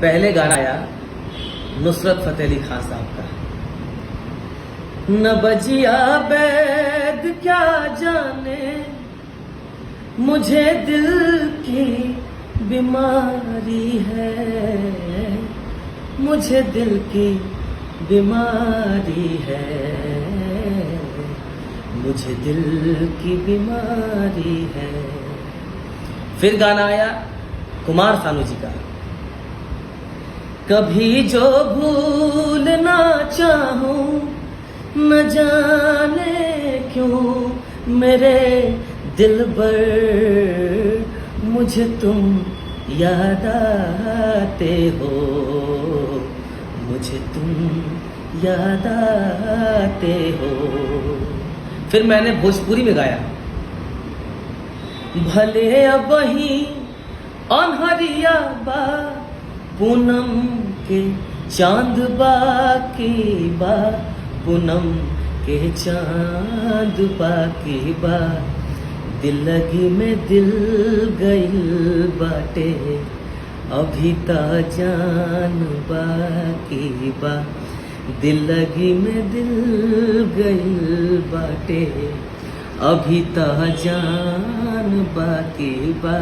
पहले गाना आया नुसरत फतेह अली खान साहब का, न बजिया बैद क्या जाने मुझे दिल की बीमारी है, मुझे दिल की बीमारी है, मुझे दिल की बीमारी है। फिर गाना आया कुमार सानू जी का, कभी जो भूल ना चाहूं न जाने क्यों मेरे दिलबर मुझे तुम याद आते हो, मुझे तुम याद आते हो। फिर मैंने भोजपुरी में गाया, भले अब वही अनहरिया बा पूनम के चांद बाकी बा, पूनम के चांद बाकी बा, दिल लगी में दिल गइल बाटे अभी ता जान बाकी बा, दिल लगी में दिल गइल बाटे अभी ता जान बाकी बा।